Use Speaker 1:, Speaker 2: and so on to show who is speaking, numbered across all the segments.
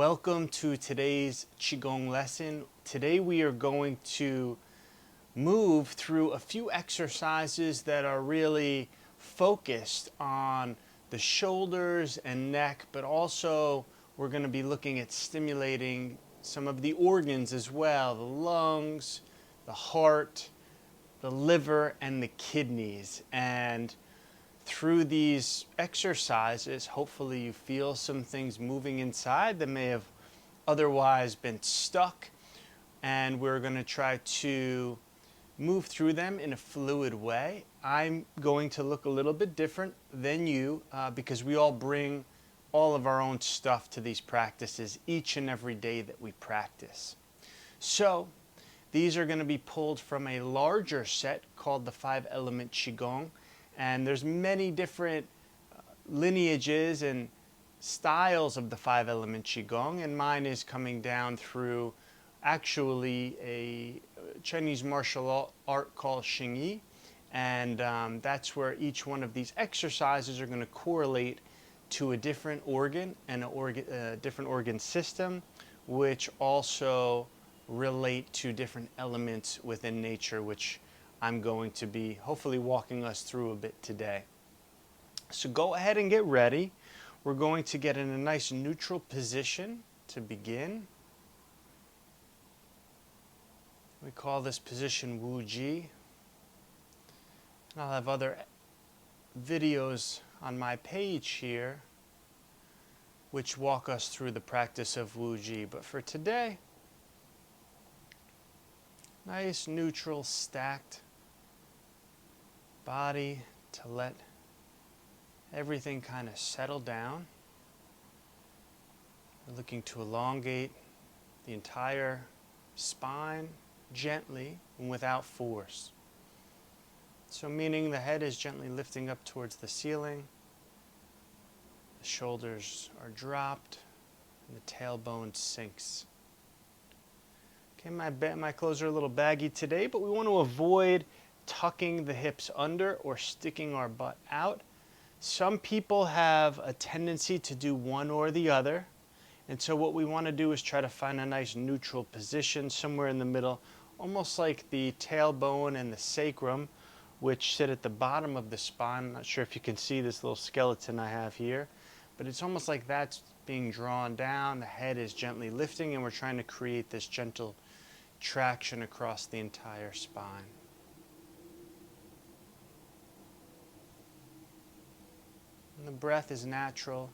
Speaker 1: Welcome to today's Qigong lesson. Today we are going to move through a few exercises that are really focused on the shoulders and neck, but also we're going to be looking at stimulating some of the organs as well, the lungs, the heart, the liver, and the kidneys. And through these exercises, hopefully you feel some things moving inside that may have otherwise been stuck, and we're going to try to move through them in a fluid way. I'm going to look a little bit different than you because we all bring all of our own stuff to these practices each and every day that we practice. So these are going to be pulled from a larger set called the 5-Element Qigong. And there's many different lineages and styles of the 5-Element Qigong, and mine is coming down through actually a Chinese martial art called Xing Yi, and that's where each one of these exercises are going to correlate to a different organ and a different organ system, which also relate to different elements within nature, which I'm going to be hopefully walking us through a bit today. So go ahead and get ready. We're going to get in a nice neutral position to begin. We call this position Wu Ji. I'll have other videos on my page here which walk us through the practice of Wu Ji. But for today, nice neutral stacked body to let everything kind of settle down. We're looking to elongate the entire spine gently and without force. So meaning the head is gently lifting up towards the ceiling, the shoulders are dropped, and the tailbone sinks. Okay, my clothes are a little baggy today, but we want to avoid tucking the hips under or sticking our butt out. Some people have a tendency to do one or the other, and so what we want to do is try to find a nice neutral position somewhere in the middle, almost like the tailbone and the sacrum, which sit at the bottom of the spine. I'm not sure if you can see this little skeleton I have here, but it's almost like that's being drawn down, the head is gently lifting, and we're trying to create this gentle traction across the entire spine. And the breath is natural,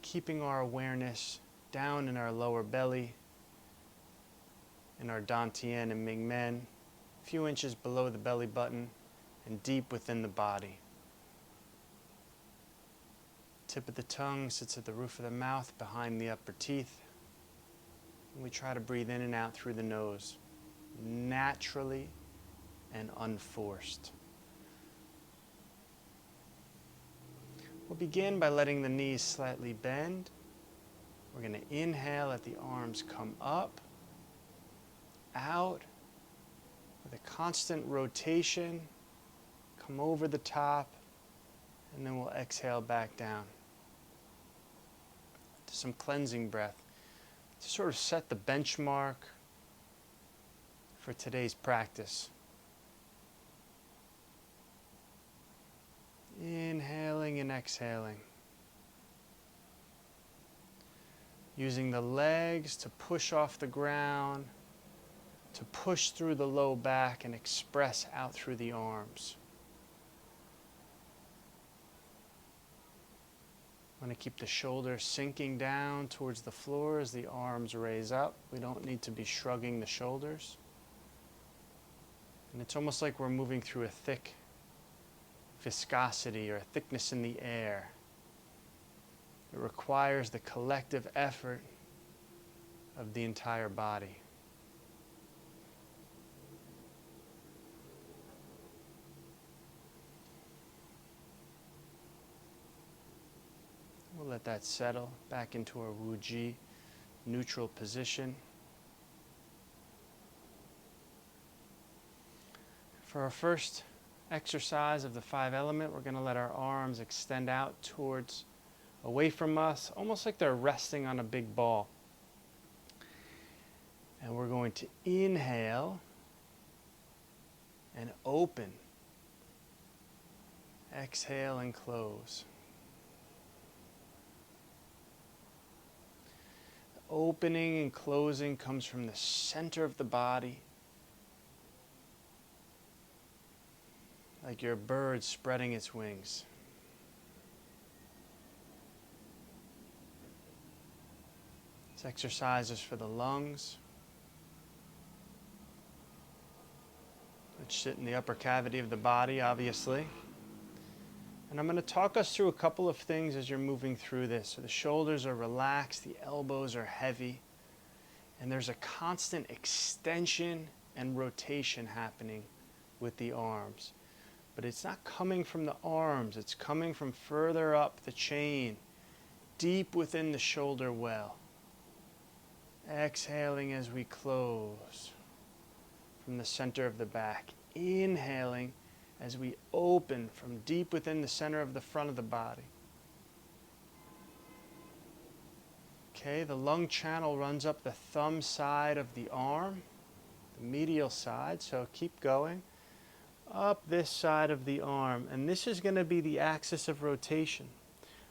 Speaker 1: keeping our awareness down in our lower belly, in our Dantian and Ming Men, a few inches below the belly button and deep within the body. Tip of the tongue sits at the roof of the mouth behind the upper teeth. And we try to breathe in and out through the nose, naturally and unforced. We'll begin by letting the knees slightly bend. We're going to inhale, let the arms come up, out, with a constant rotation, come over the top, and then we'll exhale back down. To some cleansing breath to sort of set the benchmark for today's practice. Inhaling and exhaling. Using the legs to push off the ground, to push through the low back and express out through the arms. I'm going to keep the shoulders sinking down towards the floor as the arms raise up. We don't need to be shrugging the shoulders. And it's almost like we're moving through a thick viscosity or a thickness in the air. It requires the collective effort of the entire body. We'll let that settle back into our Wu Ji neutral position. For our first exercise of the 5-element, we're going to let our arms extend out towards away from us, almost like they're resting on a big ball. And we're going to inhale and open. Exhale and close. The opening and closing comes from the center of the body, like your bird spreading its wings. This exercise is for the lungs, which sit in the upper cavity of the body, obviously. And I'm going to talk us through a couple of things as you're moving through this. So the shoulders are relaxed, the elbows are heavy, and there's a constant extension and rotation happening with the arms. But it's not coming from the arms, it's coming from further up the chain, deep within the shoulder well. Exhaling as we close from the center of the back. Inhaling as we open from deep within the center of the front of the body. Okay, the lung channel runs up the thumb side of the arm, the medial side, so keep going. Up this side of the arm, and this is going to be the axis of rotation.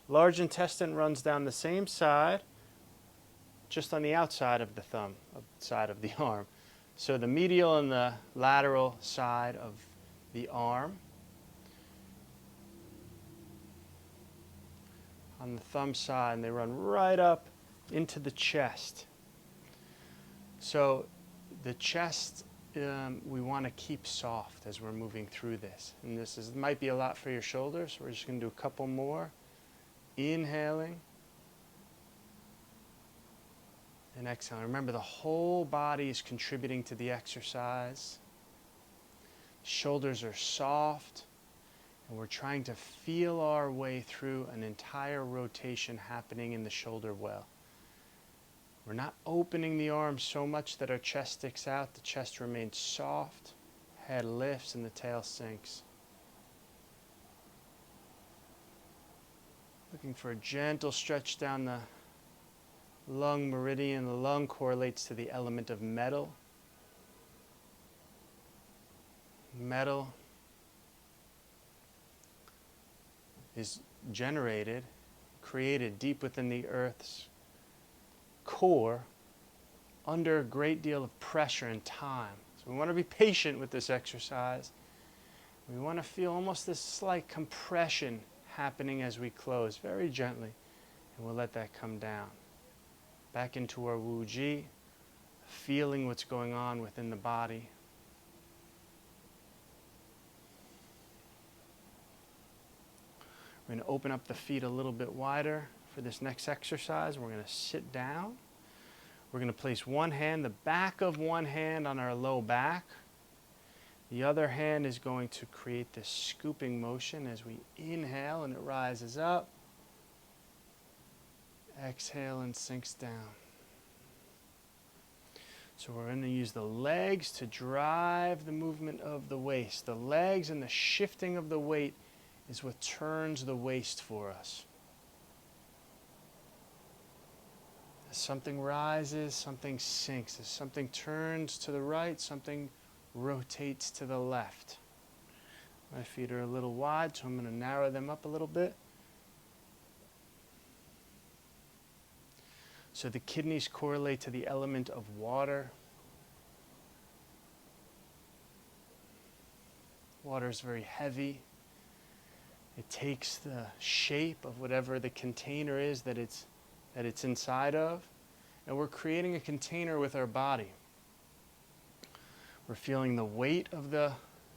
Speaker 1: Large intestine runs down the same side, just on the outside of the thumb, side of the arm. So the medial and the lateral side of the arm. On the thumb side, and they run right up into the chest. So the chest, we want to keep soft as we're moving through this. And this might be a lot for your shoulders. So we're just going to do a couple more. Inhaling. And exhaling. Remember, the whole body is contributing to the exercise. Shoulders are soft, and we're trying to feel our way through an entire rotation happening in the shoulder well. We're not opening the arms so much that our chest sticks out. The chest remains soft, head lifts, and the tail sinks. Looking for a gentle stretch down the lung meridian. The lung correlates to the element of metal. Metal is created deep within the Earth's core under a great deal of pressure and time. So we want to be patient with this exercise. We want to feel almost this slight compression happening as we close, very gently, and we'll let that come down. Back into our Wu Ji, feeling what's going on within the body. We're going to open up the feet a little bit wider for this next exercise. We're going to sit down. We're going to place one hand, the back of one hand on our low back. The other hand is going to create this scooping motion as we inhale and it rises up. Exhale and sinks down. So we're going to use the legs to drive the movement of the waist. The legs and the shifting of the weight is what turns the waist for us. As something rises, something sinks. As something turns to the right, something rotates to the left. My feet are a little wide, so I'm going to narrow them up a little bit. So the kidneys correlate to the element of water. Water is very heavy. It takes the shape of whatever the container is that it's inside of, and we're creating a container with our body. We're feeling the weight of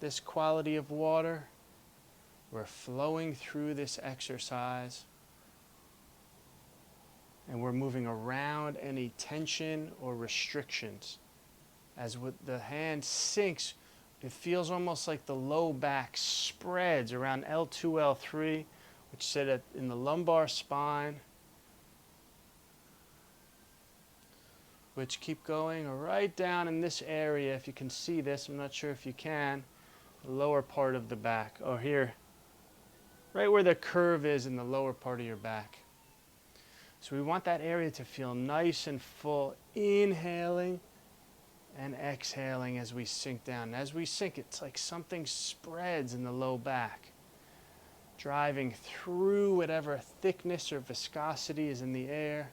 Speaker 1: this quality of water. We're flowing through this exercise, and we're moving around any tension or restrictions. As the hand sinks, it feels almost like the low back spreads around L2, L3, which sit in the lumbar spine, which keep going right down in this area. If you can see this, I'm not sure if you can, the lower part of the back. Oh, here, right where the curve is in the lower part of your back. So we want that area to feel nice and full, inhaling and exhaling as we sink down. And as we sink, it's like something spreads in the low back, driving through whatever thickness or viscosity is in the air.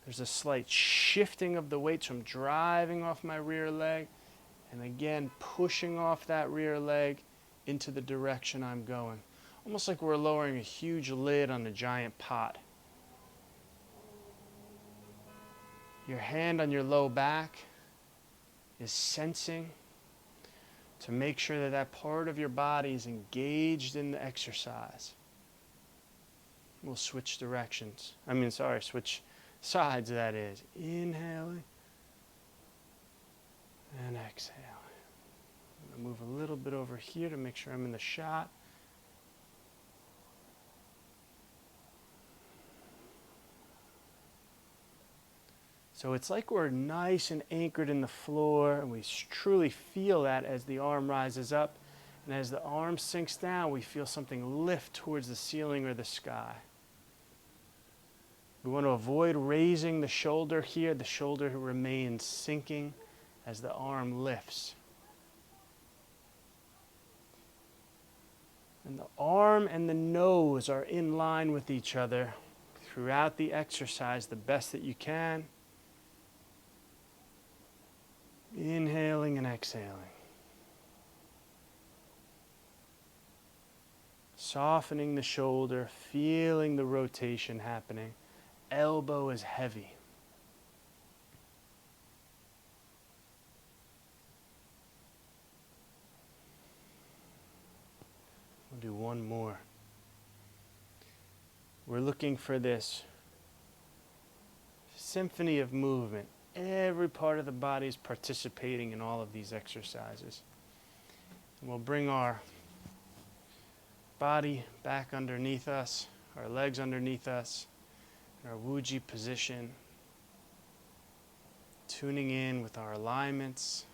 Speaker 1: There's a slight shifting of the weight, so I'm driving off my rear leg, and again, pushing off that rear leg into the direction I'm going. Almost like we're lowering a huge lid on a giant pot. Your hand on your low back is sensing to make sure that that part of your body is engaged in the exercise. We'll switch directions. Switch sides, that is. Inhaling and exhaling. I'm going to move a little bit over here to make sure I'm in the shot. So it's like we're nice and anchored in the floor, and we truly feel that as the arm rises up. And as the arm sinks down, we feel something lift towards the ceiling or the sky. We want to avoid raising the shoulder here. The shoulder remains sinking as the arm lifts. And the arm and the nose are in line with each other throughout the exercise the best that you can. Inhaling and exhaling. Softening the shoulder, feeling the rotation happening. Elbow is heavy. We'll do one more. We're looking for this symphony of movement. Every part of the body is participating in all of these exercises. And we'll bring our body back underneath us, our legs underneath us, in our Wuji position, tuning in with our alignments.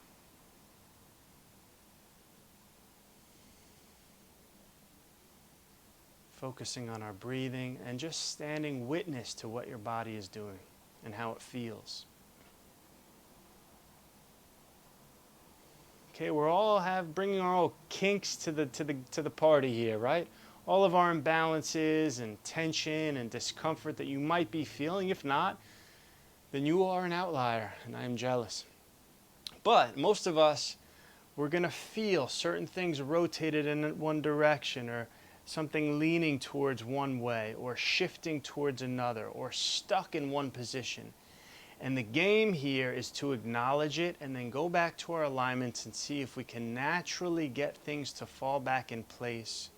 Speaker 1: Focusing on our breathing and just standing witness to what your body is doing and how it feels. Okay, we're all bringing our own kinks to the party here, right? All of our imbalances and tension and discomfort that you might be feeling. If not, then you are an outlier, and I am jealous. But most of us, we're going to feel certain things rotated in one direction, or something leaning towards one way, or shifting towards another, or stuck in one position. And the game here is to acknowledge it and then go back to our alignments and see if we can naturally get things to fall back in place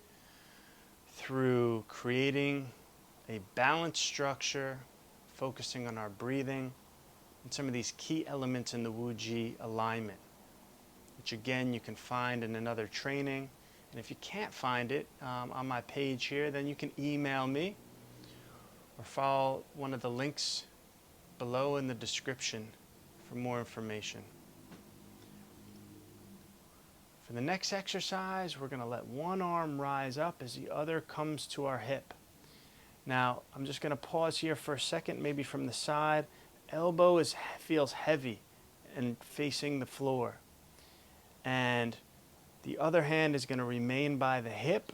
Speaker 1: through creating a balanced structure, focusing on our breathing, and some of these key elements in the Wuji alignment, which again you can find in another training. And if you can't find it on my page here, then you can email me or follow one of the links below in the description for more information. For the next exercise, we're going to let one arm rise up as the other comes to our hip. Now, I'm just going to pause here for a second, maybe from the side. Elbow feels heavy and facing the floor. And the other hand is going to remain by the hip.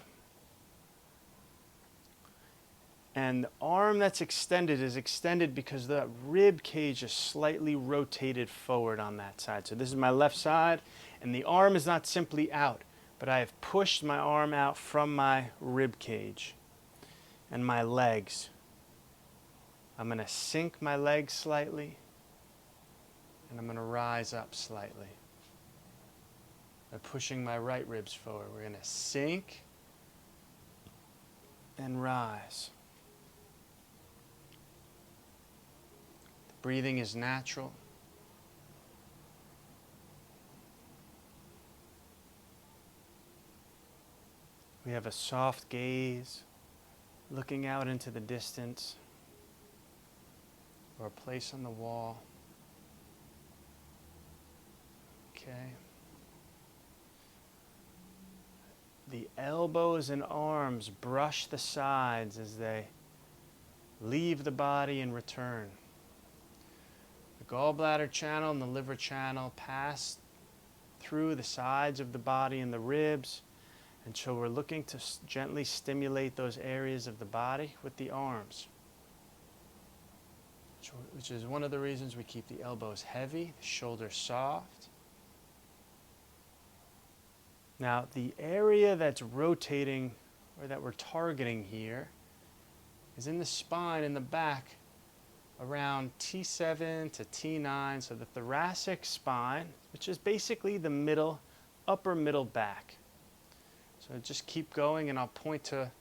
Speaker 1: And the arm that's extended is extended because the rib cage is slightly rotated forward on that side. So this is my left side, and the arm is not simply out, but I have pushed my arm out from my rib cage and my legs. I'm going to sink my legs slightly, and I'm going to rise up slightly by pushing my right ribs forward. We're going to sink and rise. Breathing is natural. We have a soft gaze, looking out into the distance, or a place on the wall. Okay. The elbows and arms brush the sides as they leave the body and return. The gallbladder channel and the liver channel pass through the sides of the body and the ribs, and so we're looking to gently stimulate those areas of the body with the arms, which is one of the reasons we keep the elbows heavy, the shoulders soft. Now, the area that's rotating, or that we're targeting here, is in the spine in the back around T7 to T9, so the thoracic spine, which is basically the middle, upper middle back. So just keep going, and I'll point to a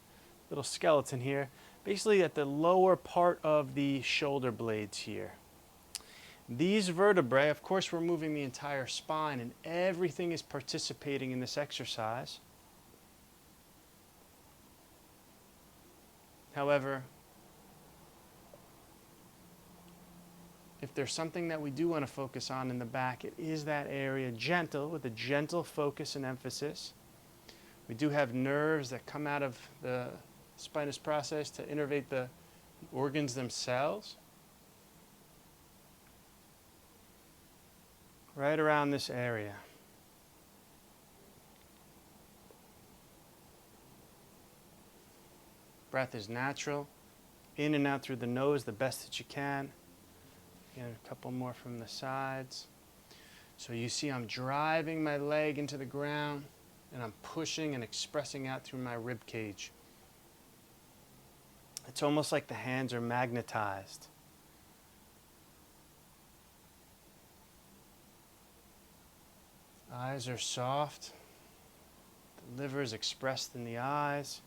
Speaker 1: little skeleton here, basically at the lower part of the shoulder blades here. These vertebrae, of course, we're moving the entire spine, and everything is participating in this exercise. However, if there's something that we do want to focus on in the back, it is that area, gentle, with a gentle focus and emphasis. We do have nerves that come out of the spinous process to innervate the organs themselves. Right around this area. Breath is natural. In and out through the nose the best that you can. Again, a couple more from the sides. So you see I'm driving my leg into the ground, and I'm pushing and expressing out through my rib cage. It's almost like the hands are magnetized. Eyes are soft. The liver is expressed in the eyes.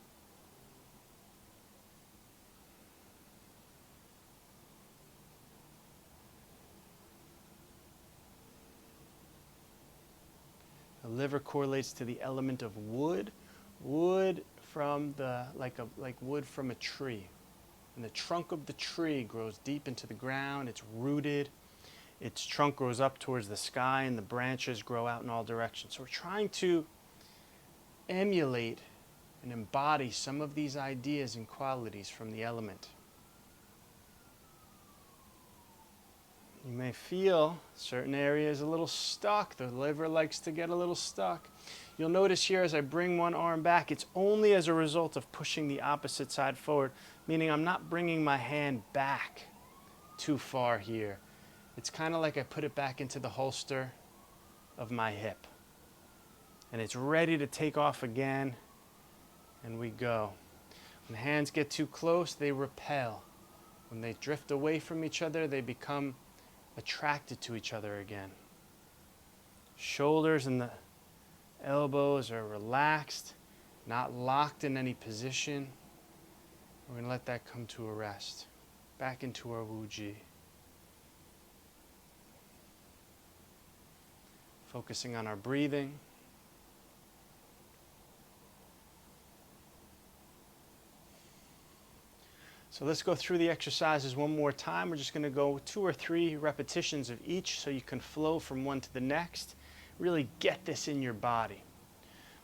Speaker 1: The liver correlates to the element of wood. Wood from like wood from a tree. And the trunk of the tree grows deep into the ground. It's rooted. Its trunk grows up towards the sky, and the branches grow out in all directions. So we're trying to emulate and embody some of these ideas and qualities from the element. You may feel certain areas a little stuck. The liver likes to get a little stuck. You'll notice here as I bring one arm back, it's only as a result of pushing the opposite side forward, meaning I'm not bringing my hand back too far here. It's kind of like I put it back into the holster of my hip. And it's ready to take off again, and we go. When hands get too close, they repel. When they drift away from each other, they become attracted to each other again. Shoulders and the elbows are relaxed, not locked in any position. We're going to let that come to a rest. Back into our Wu Ji. Focusing on our breathing. So let's go through the exercises one more time. We're just going to go 2 or 3 repetitions of each so you can flow from one to the next. Really get this in your body.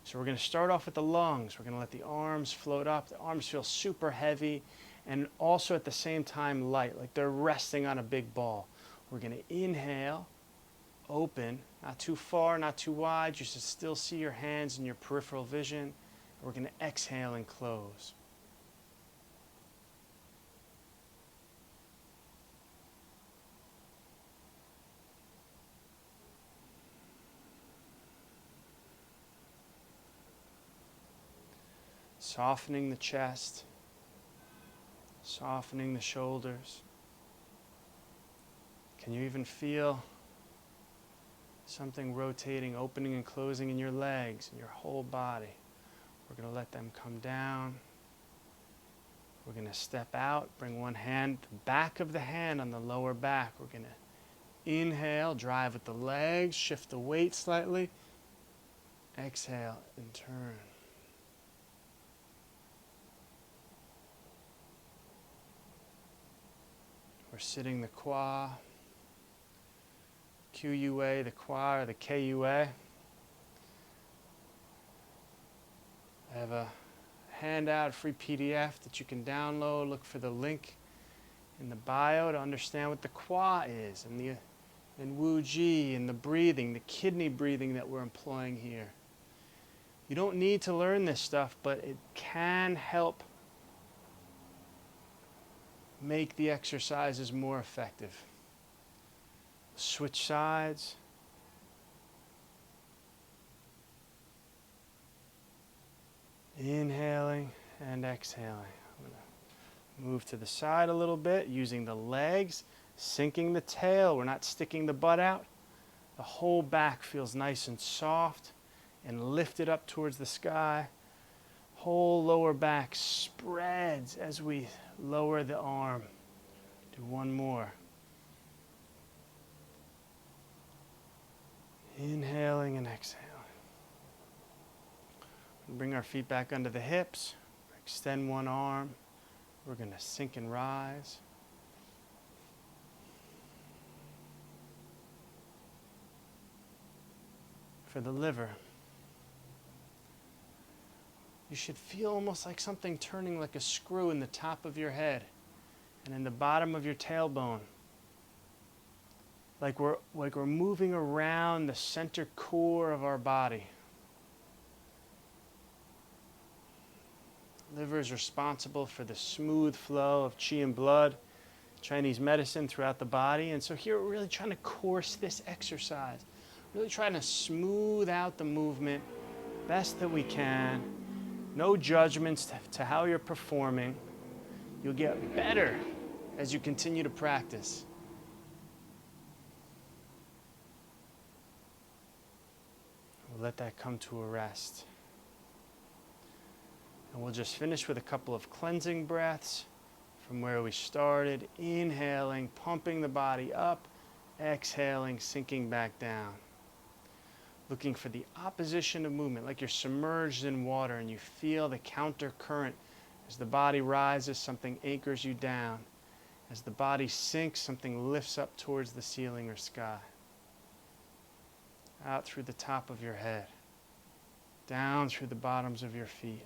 Speaker 1: So we're going to start off with the lungs. We're going to let the arms float up. The arms feel super heavy and also at the same time light, like they're resting on a big ball. We're going to inhale, open, not too far, not too wide. You should still see your hands in your peripheral vision. We're going to exhale and close. Softening the chest, softening the shoulders. Can you even feel something rotating, opening and closing in your legs and your whole body? We're going to let them come down. We're going to step out, bring one hand, the back of the hand on the lower back. We're going to inhale, drive with the legs, shift the weight slightly. Exhale and turn. We're sitting the Gua, QUA, the Gua or the KUA. I have a handout, free PDF that you can download. Look for the link in the bio to understand what the Gua is, and Wu Ji, and the breathing, the kidney breathing that we're employing here. You don't need to learn this stuff, but it can help make the exercises more effective. Switch sides. Inhaling and exhaling. I'm going to move to the side a little bit, using the legs, sinking the tail. We're not sticking the butt out. The whole back feels nice and soft and lifted up towards the sky. Whole lower back spreads as we lower the arm. Do one more. Inhaling and exhaling. Bring our feet back under the hips. Extend one arm. We're going to sink and rise. For the liver, you should feel almost like something turning like a screw in the top of your head and in the bottom of your tailbone. Like we're moving around the center core of our body. Liver is responsible for the smooth flow of qi and blood, Chinese medicine throughout the body. And so here we're really trying to course this exercise. Really trying to smooth out the movement best that we can. No judgments to how you're performing. You'll get better as you continue to practice. We'll let that come to a rest. And we'll just finish with a couple of cleansing breaths from where we started. Inhaling, pumping the body up. Exhaling, sinking back down. Looking for the opposition of movement, like you're submerged in water and you feel the counter current. As the body rises, something anchors you down. As the body sinks, something lifts up towards the ceiling or sky. Out through the top of your head. Down through the bottoms of your feet.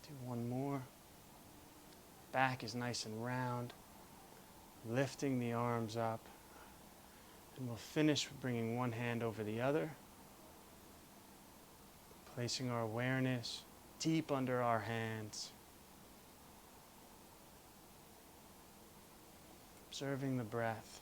Speaker 1: Do one more. Back is nice and round. Lifting the arms up. And we'll finish with bringing one hand over the other. Placing our awareness deep under our hands. Observing the breath.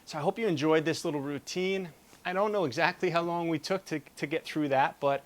Speaker 1: So I hope you enjoyed this little routine. I don't know exactly how long we took to get through that, but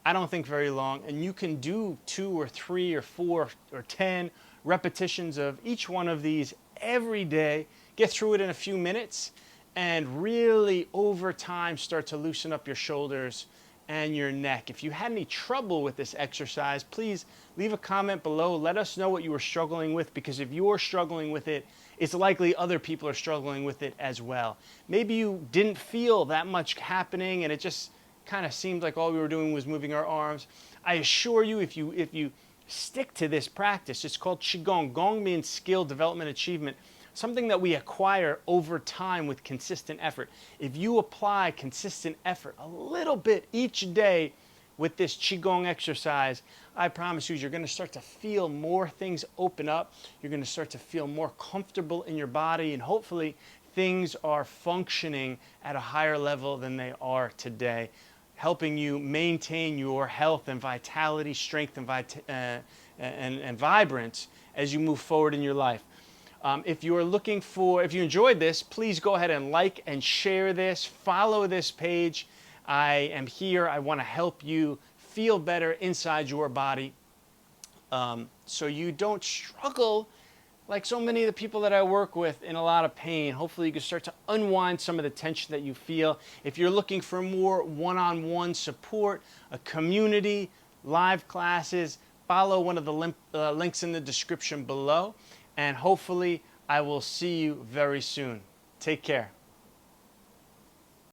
Speaker 1: I don't think very long. And you can do 2 or 3 or 4 or 10 repetitions of each one of these every day. Get through it in a few minutes and really over time start to loosen up your shoulders and your neck. If you had any trouble with this exercise, please leave a comment below. Let us know what you were struggling with, because if you're struggling with it, it's likely other people are struggling with it as well. Maybe you didn't feel that much happening and it just kind of seemed like all we were doing was moving our arms. I assure you, if you stick to this practice, it's called Qigong. Gong means skill, development, achievement. Something that we acquire over time with consistent effort. If you apply consistent effort a little bit each day with this Qigong exercise, I promise you, you're going to start to feel more things open up. You're going to start to feel more comfortable in your body, and hopefully things are functioning at a higher level than they are today, helping you maintain your health and vitality, strength and vibrance as you move forward in your life. If you enjoyed this, please go ahead and like and share this. Follow this page. I am here. I want to help you feel better inside your body so you don't struggle like so many of the people that I work with in a lot of pain. Hopefully you can start to unwind some of the tension that you feel. If you're looking for more one-on-one support, a community, live classes, follow one of the links in the description below. And hopefully I will see you very soon. Take care.